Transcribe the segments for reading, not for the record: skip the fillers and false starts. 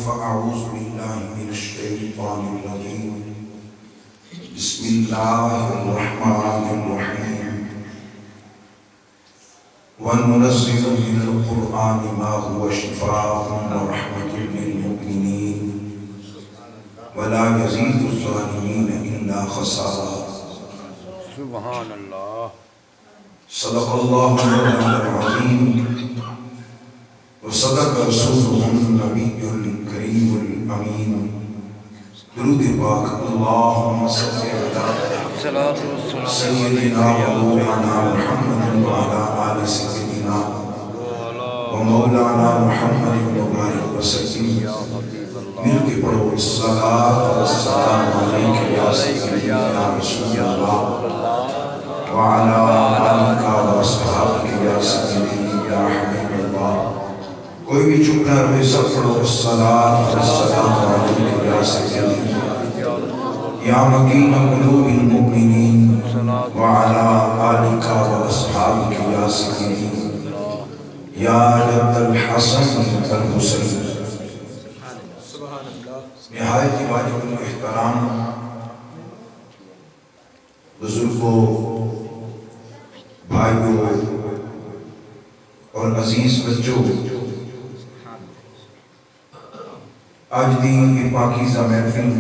فأعوذ بالله من الشيطان الرجيم بسم الله الرحمن الرحيم وننزل من القرآن ما هو شفاء ورحمة للمؤمنين ولا يزيد الظالمين إلا خسارا سبحان اللہ. صدق الله العظيم وصدق رسوله النبي الكريم الأمين. درود پاک اللهم صل على سيدنا ومولانا محمد وعلى آل سيدنا ومولانا محمد وبارك وسلم. مل کے پڑھو الصلاة والسلام عليك يا سيدي يا رسول الله وعلى آلك وأصحابك يا سيدي يا حبيب الله. کوئی بھی چپ نہ رہے، سب پڑھو الصلاة والسلام عليك يا سيدي يا مكين قلوب المؤمنين وعلى آلك وأصحابك يا سيدي يا جد الحسن الحسين. نہایت واجب الاحترام بزرگوں، بھائیوں اور عزیز بچوں، آج دی یہ پاکیزہ محفل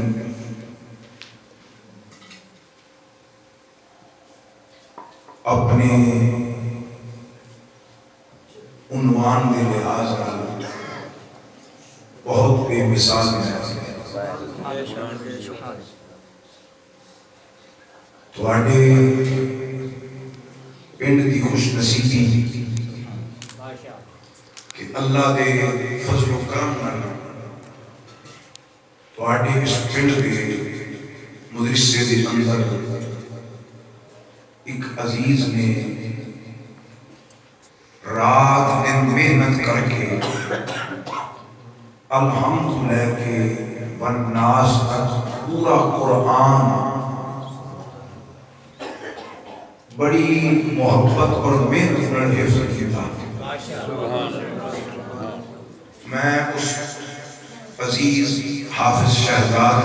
اپنے عنوان دے لحاظ بہت بے مثال محفل ہے. تواڈے پنڈ دی خوش نصیبی کہ اللہ دے فضل و کرم نال تواڈے اس پنڈ دے مدرسے دے اندر ایک عزیز نے رات دن محنت کر کے الحمد لے کے والناس تک پورا قرآن بڑی محبت اور محنت نال حفظ کیتا. میں اس عزیز حافظ شہزاد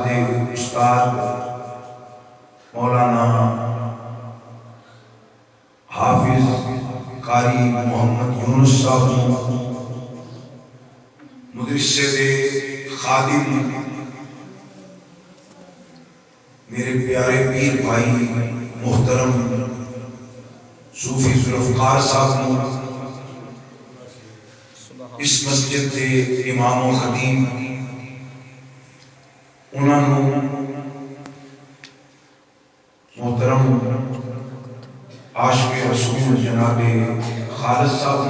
دے استاد مولانا حافظ قاری محمد یونس صاحب مدرسے دے خادم میرے پیارے پیر بھائی محترم صوفی ذوالفقار صاحب اس مسجد دے امام و خطیب انہوں محترم عاشق رسول جناب خالد صاحب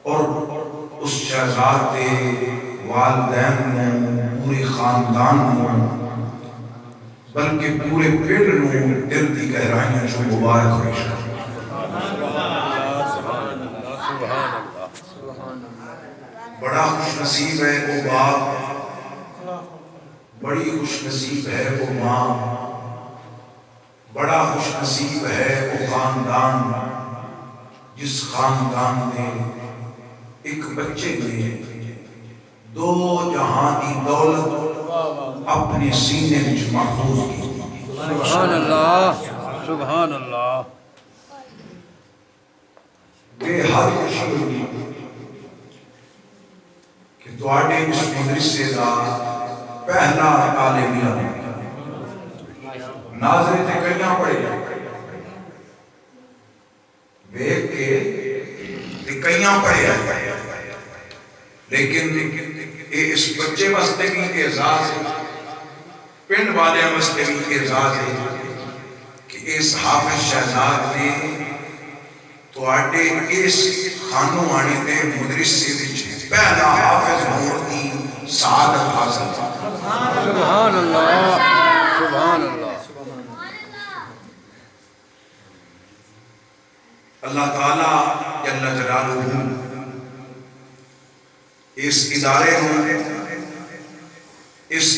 اور اس شہزاد دے والدین پورے خاندان بلکہ پورے پیڑ دل کی گہرائیاں جو مبارک پیش کریں. بڑا خوش نصیب ہے وہ باپ، بڑی خوش نصیب ہے وہ ماں، بڑا خوش نصیب ہے وہ خاندان جس خاندان نے ایک بچے نے دو جہاں کی دولت اپنے سینے میں محفوظ کی. سبحان اللہ، سبحان اللہ. بے حد خوشی کہ تواڈے اس مدرسے دا پہلا عالم علم ناظرے تے کئیاں پڑھے دیکھ کے تے کئیاں پڑھے، لیکن اس بچے واسطے بھی اعزاز ہے، پنڈ والے واسطے بھی اعزاز ہے کہ اس حافظ شہزاد نے تواڈے اس خانو آنے دے مدرسے وچ پہلا حافظ ہون دی سعادت حاصل کی. سبحان اللہ، سبحان اللہ. اللہ تعالیٰ جل جلالہ اس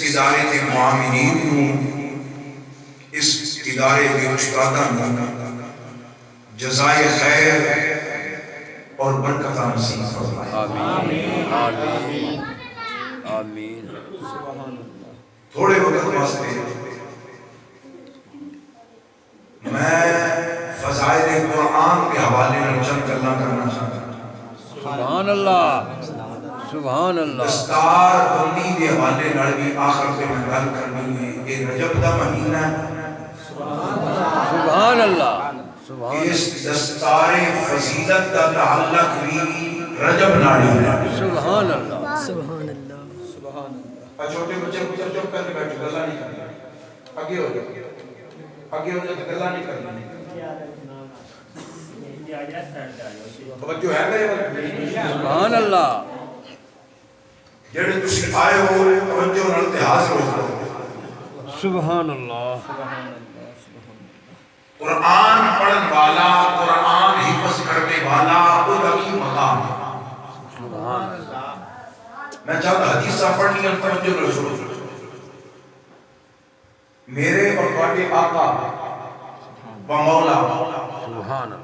ادارے کے معاملین اس ادارے کے استاداں جزائے خیر اور برکت نصیب فرمائے. آمین آمین آمین. تھوڑے وقت واسطے میں فضائل قرآن کے حوالے میں چند گلاں کرنا چاہتا ہوں. سبحان اللہ سبحان اللہ. دستار بندی کے حوالے نال بھی آخر پہ میں گل کرنی ہے. یہ رجب دا مہینہ ہے. سبحان اللہ سبحان اس دستار فضیلت کا تعلق بھی رجب ناڑی ہے. سبحان اللہ. سبحان اللہ سبحان اللہ. چھوٹے بچے پتر چپ کر کے بیٹھو, گلا نہیں کرنا. آگے ہو جاؤ, آگے ہو جاؤ تو گلا نہیں کرنا. توجہ ہے میرے بات. سبحان اللہ. جڑے تسی آئے ہو توجہ نال تے حاضر ہو. سبحان اللہ. قرآن پڑھن والا, قرآن حفظ کرنے والا وہ کی مقام ہے. سبحان اللہ. میں چاہتا حدیثہ پڑھنی ہے, توجہ نال سنو. میرے اور تواڈے آقا و مولا سبحان اللہ.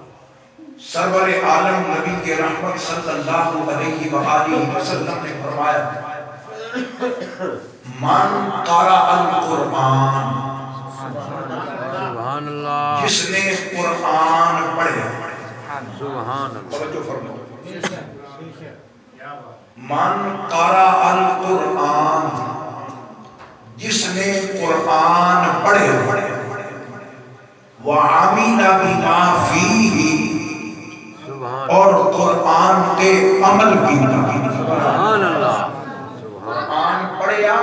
سرور عالم نبی کے رحمت صلی اللہ علیہ وآلہ وسلم نے فرمایا, من قرأ القرآن, سبحان اللہ. جس نے قرآن پڑھے. سبحان اللہ. توجہ فرماؤ. من قرأ القرآن, جس نے قرآن پڑھے, وعمل بما فیہ, اور قرآن کے عمل کیتا. سبحان اللہ. قرآن پڑھیا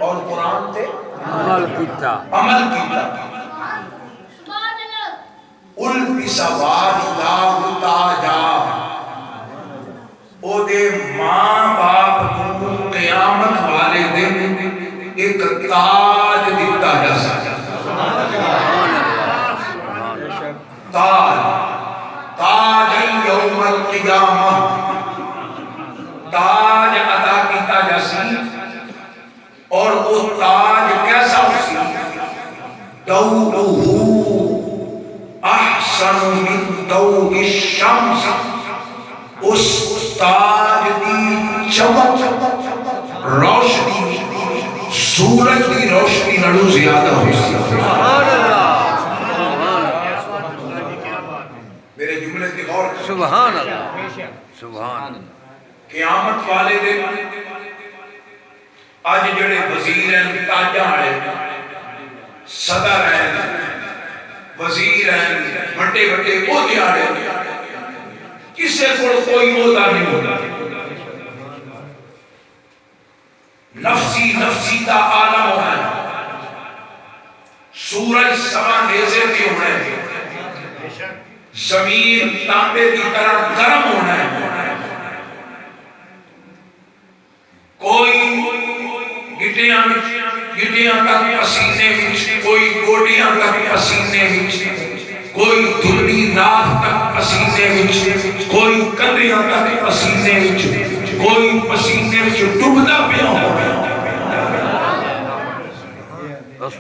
اور قرآن تے عمل کیتا. عمل کیتا. البس والداہ تاجا, او دے ماں باپ کو قیامت والے دن ایک تاج دیتا جا سکتا. تاج, تاج یوم القیامہ, تاج عطا کیتا جا سکتا. اور وہ تاج کیسا ہوسی, دوءہ احسن من دوء الشمس, اس تاج دی چمک روشنی سورج کی روشنی نڑو زیادہ ہوئی. سبحان اللہ. میرے جملے کی غور کریں. سبحان اللہ. سبحان اللہ. قیامت والے دن آج جڑے وزیر ہیں, تاجاں ہیں, صدر ہیں, وزیر ہیں, بڑے بڑے عہدے ہیں, کسے کو کوئی عہدہ نہیں ہوتا. نفسی نفسی دا عالم ہونا ہے. سورج سما نیزے پہ ہونا ہے, زمین تانبے کی طرح گرم ہونا ہے. کوئی گٹیاں تک پسینے وچ, کوئی گوڈیاں تک پسینے وچ, کوئی دھلی ناف تک پسینے وچ, کوئی کندیاں تک پسینے وچ, کوئی پسینے وچ ڈوبدا پیا ہو.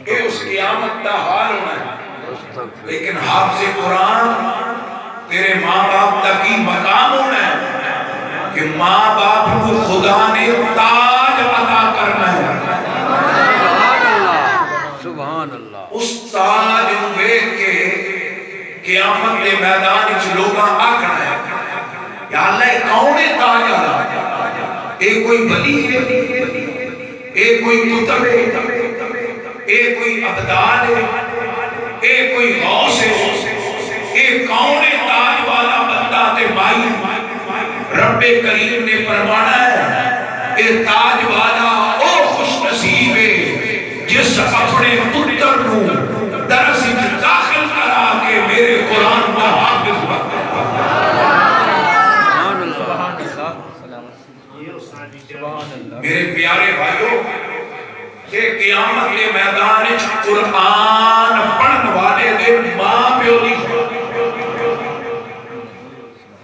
کہ اس قیامت دا حال ہونا ہے. لیکن حافظ قرآن تیرے ماں باپ تک ہی مقام ہونا ہے کہ ماں باپ کو خدا نے تاج عطا کرنا ہے. سبحان اللہ. سبحان اللہ. اس تاج کو دیکھ کے قیامت کے میدان وچ لوگاں آکھنا ہے, یا اللہ کون ہے تاج والا؟ اے کوئی ولی ہے, اے کوئی قطب ہے, اے کوئی ابدال ہے, اے کوئی غوث ہے, اے کون ہے تاج والا بندہ تے مائی؟ رب کریم نے فرمانا ہے اے تاج والا او خوش نصیب ہے جس اپنے پتر نو درس میں داخل کرا کے میرے قرآن کا حافظ بنا. میرے پیارے بھائیوں, کہ قیامت کے میدان وچ قرآن پڑھن والے دے ماں پیو دی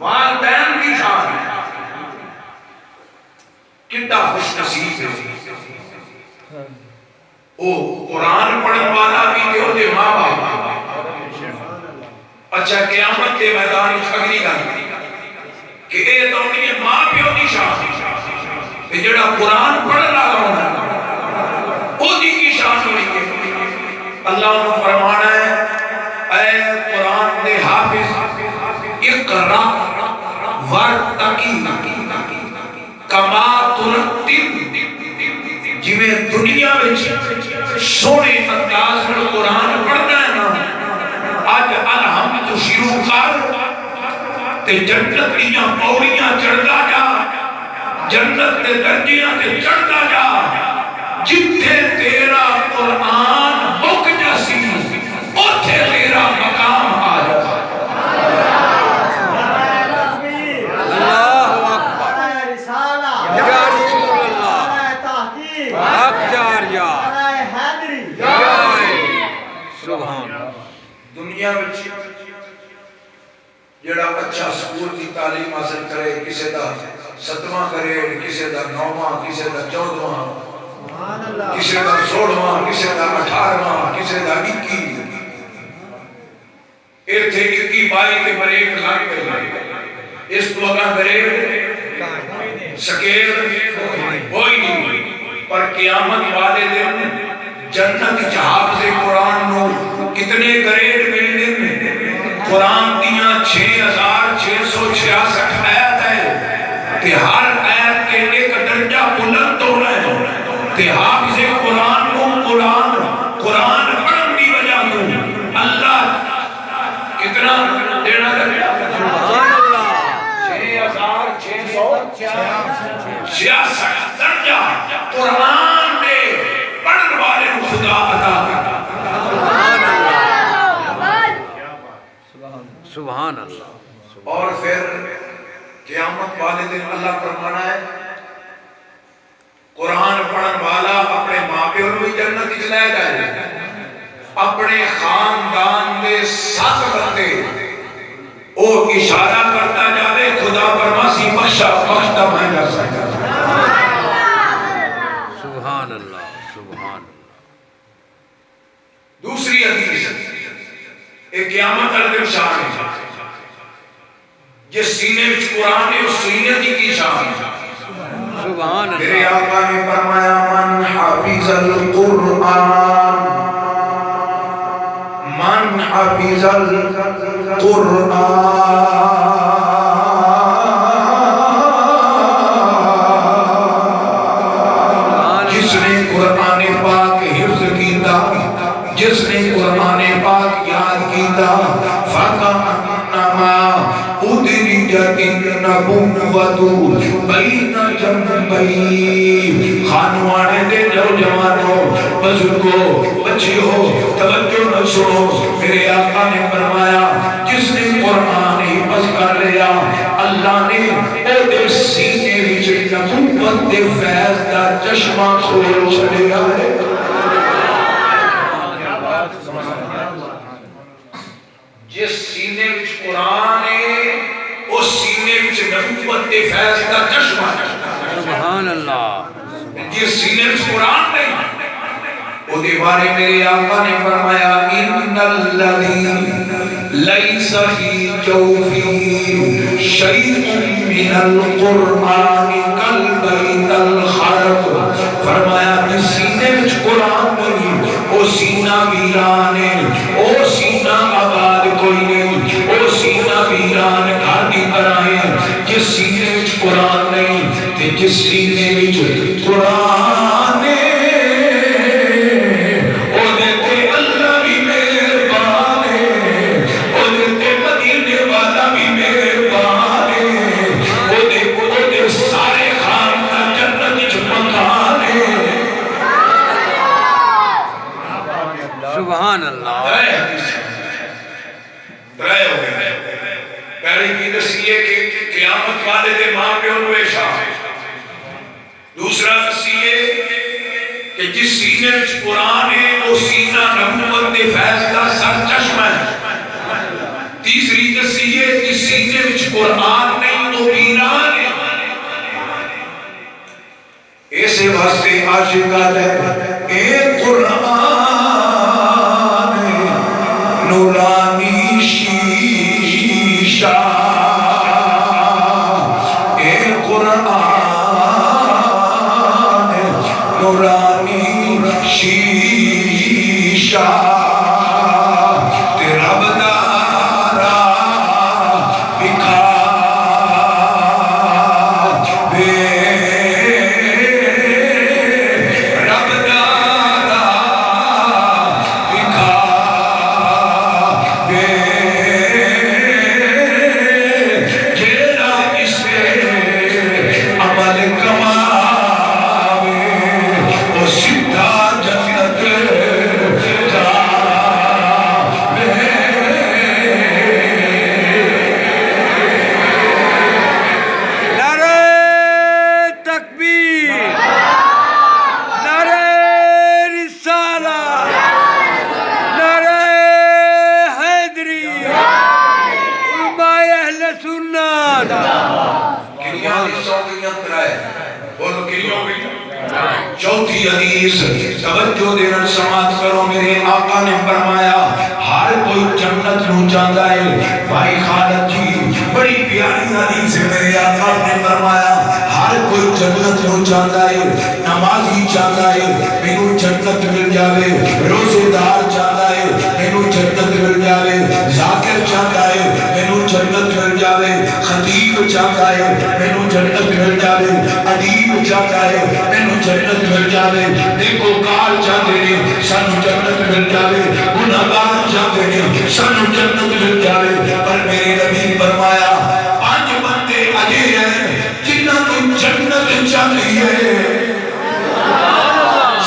والدین کی شان کتنا خوش نصیب ہے. او قرآن پڑھن والا بھی تے او دے ماں باپ. اچھا قیامت کے میدان وچ اگلی گل کہ اے تو نہیں ماں پیو دی شان کہ جڑا قرآن پڑھنا ہونا او دی کی شان ہوئی کہ اللہ نے فرمانا ہے اے قرآن دے حافظ اقرا ورتقی کما ترتب جویں دنیا وچ سونے انداز میں قرآن پڑھنا ہے نا اج الحمد شروع کر تے جنت دیاں پوڑیاں چڑھدا جا جنت دے درجیاں تے چڑھدا جا جتھے تیرا قرآن مک جاسی اوتھے تیرا مقام آ جا اللہ اکبر یا رسول اللہ اکبر یا سبحان دنیا وچ جڑا اچھا سکول کی تعلیم حاصل کرے کسی دا 7واں کرے کسی دا 9واں کسی دا 14واں کسی دا 16واں کسی دا 18واں کسی دا 21 ایتھے 21 22 تے بریک لگ گئے اس تو اگاں بریک سکیل کوئی نہیں پر قیامت والے دن جنت حافظ قرآن نو کتنے گریڈ ملنے میں قرآن دیاں 6666 آیت ہے کہ ہر آیت کے ایک درجہ بلند ہونا ہے کہ حافظ قرآن کو قرآن پڑھن دی وجہ کو اللہ کتنا دینا درجہ سبحان اللہ 6666 درجہ قرآن دے پڑھن والے کو خدا عطا کرتا سبحان اللہ اور پھر قیامت والے دن اللہ فرمانا ہے قرآن پڑھن والا اپنے ماں پیو بھی جنت وچ لے جائے اپنے خاندان دے 7 بندے او اشارہ کرتا جاوے خدا فرماسی بخشتا میں جا سکتا سبحان اللہ سبحان اللہ دوسری حدیث ایک قیامت والے شان ہے جس سینے وچ قرآن ہے اس سینے کی شان ہے سبحان میرے اللہ آقا نے فرمایا من حافظ القرآن جس نے قرآن پاک حفظ کیتا جس نے قرآن پاک یاد کیتا فَكَأَنَّمَا أُدْرِجَتِ النَّبُوَّةُ بَيْنَ جَنبَيْهِ خانوانے دے نوجوانوں بزرگوں بچیوں توجہ نہ سنو میرے آقا نے فرمایا جس نے قرآن حفظ کر لیا اللہ نے او دے سینے وچ نبوت دے فیض دا چشمہ کھول چھڑیا ہے جس سینے وچ قرآن ہے اس سینے وچ نبوت دے فیض دا چشمہ سبحان اللہ جس سینے وچ قرآن نہیں او دے بارے میرے آقا نے فرمایا ان الذی لیس فی جوفی شیء من القرآن کالبیت الخرق فرمایا جس سینے وچ قرآن نہیں او سینہ ویران ہے او سینہ آباد کوئی نہیں او سینہ ویران گھر دی طرح ہے جس سینے وچ قرآن نہیں تے جس سینے وچ قرآن ہے او دیتے اللہ بھی مہربان ہے او دیتے مدینے والا بھی مہربان ہے او دے سارے خاندان جنت وچ مکان ہے سبحان اللہ رائے ہو گئے پہلی کی دسیے کہ قیامت والے دے ماں پیو نو شان دوسرا دسیے کہ جس سینے وچ قرآن ہے وہ سینہ نبوت دے فیض دا سر چشمہ ہے تیسری دسیے جس سینے وچ قرآن نہیں وہ ویران ہے ایسے واسطے عاشقہ ہے اے قرآن نورانی شیشہ چوتھی حدیث توجہ دینا سماعت کرو، میرے آقا نے فرمایا ہر کوئی جنت نو چاہتا ہے۔ بھائی خالد جی بڑی پیاری حدیث ہے، میرے آقا نے فرمایا ہر کوئی جنت نو چاہتا ہے، نمازی چاہتا ہے مینوں جنت مل جاوے، روزے دار چاہتا ہے مینوں جنت مل جاوے، ذاکر چاہتا ہے مینوں جنت مل جاوے، خطیب چاہتا ہے مینوں جنت مل جاوے، ادیب چاہتا ہے مینوں جنت مل جاوے، نیکوکار چاہتے ہیں سانو جنت مل جاوے، گناہگار چاہتے ہیں سانو جنت مل جاوے، پر میرے نبی فرمایا پانچ بندے اجے ہیں جنہاں کو جنت چاہتی ہے،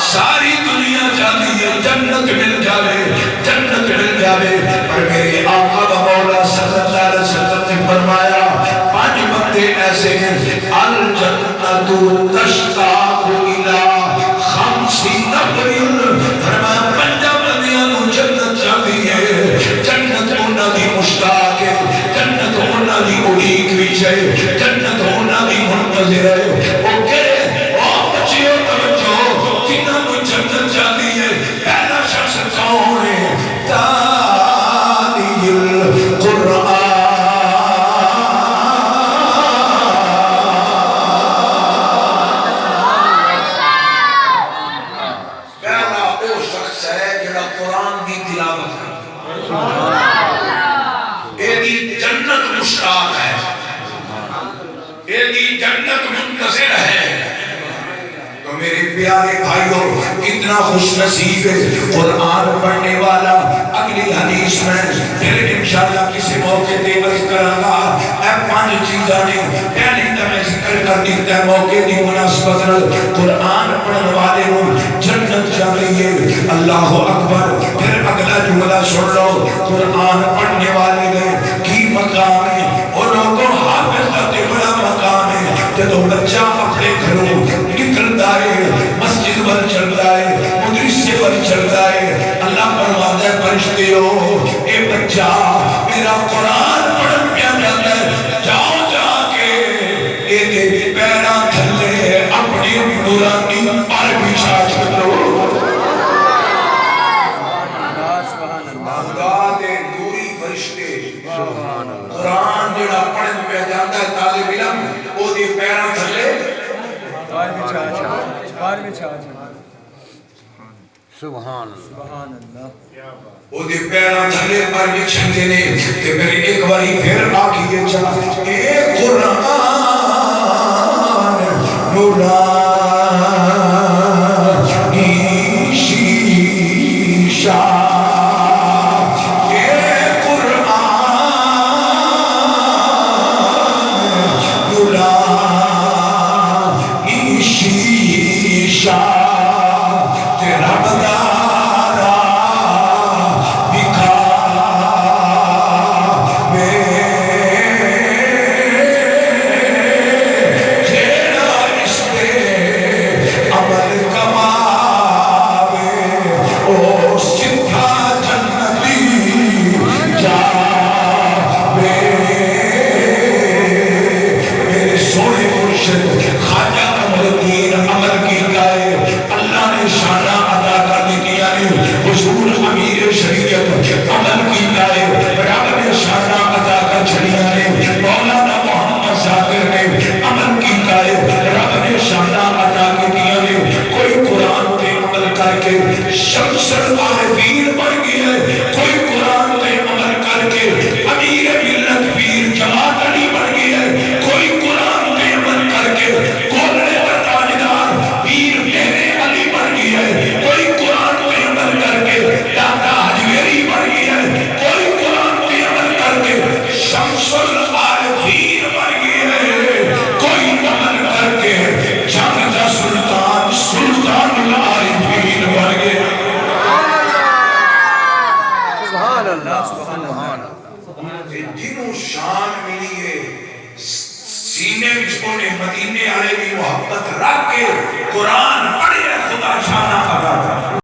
ساری دنیا چاہتی ہے جنت مل جاوے، جنت مل جاوے، پر میرے آقا و مولا صلی اللہ علیہ وسلم نے فرمایا پانچ بندے ایسے ہیں الجنت تشتاق الی خمس نفر، فرمایا پنجا بندیاں نو جنت چاہتی ہے، جنت انہاں دی مشتاق ہے، جنت انہاں دی اڑیک وچ ہے، جنت انہاں دی منتظر ہے، وہ کہے او بچیو توجہ جنہاں کو جنت چاہتی ہے، پہلا شخص کون ہے؟ تالی القرآن، پہلا وہ شخص ہے جڑا قرآن دی تلاوت کرتا ہے، ایدی جنت مشتاق ہے، ایدی جنت منتظر ہے۔ تو میرے پیارے بھائیوں اتنا خوش نصیب ہے قرآن پڑھنے والا۔ اگلی حدیث میں پھر انشاءاللہ کسی موقع دے عرض کروں گا، اے پانچ چیزاں نے پہلی تو میں ذکر کر دیتا ہے موقع دی مناسبت قرآن پڑھنے والے کو جنت چاہیے، اللہ اکبر۔ پھر اگلا جملہ سن لو، قرآن پڑھنے والے میں کی مقام ہے، اور لوگوں حافظ کا بڑا مقام ہے۔ جب بچہ اپنے گھروں نکلتا ہے، مسجد پر چلتا ہے، مدرسے پر چلتا ہے، اللہ فرماتا ہے فرشتوں اے بچہ میرا قرآن پڑھ پیا جاتا ہے، جاؤ جا کے اے پیراں تھلے اپنی نورانی پر بچھا چھوڑو۔ خدا دے نوری فرشتے قرآن جڑا پڑھ پیا جاتا ہے طالب علم او دے پیراں تھلے سبحان اللہ، او دے پیراں تھلے پر بچھندے نے کہ میرے ایک باری پھر آکھیے چاہ اے قرآن نورانی شیشہ، اے قرآن نورانی شیشہ، تیرا بدارا بکھا جیڑا اس پہ عمل کماوے او سدھا جنتی جاوے۔ میرے سونے مرشد خواجہ قمرالدین عمل کی گائے، اللہ نے شانہ عطا کر دیا نے، حضور امیر شریعت عمل کی گائے، رب نے شانہ عطا کر چھڑیا نے، مولانا محمد ذاکر نے عمل کی گائے، رب نے شانہ عطا دیا نے۔ کوئی قرآن پہ عمل کر کے شمس العارفین بن گیا ہے، کوئی قرآن پہ عمل کر کے امیر ملت پیر جماعت علی بن گیا ہے، کوئی قرآن پہ عمل کر کے کولے کا تاجدار پیر میرے علی بن گیا ہے، کوئی قرآن پہ عمل کر کے دادا حجویری بن گیا ہے، کوئی قرآن پہ عمل کر کے شمس العارفین بن گیا ہے، کوئی عمل کر کے جنگ کا سلطان سلطان العارفین بن گیا ہے۔ سبحان اللہ، سبحان اللہ، جنہوں شان ملی ہے سینے وچ نے مدینے والے کی محبت رکھ کے قرآن پڑھے خدا شانہ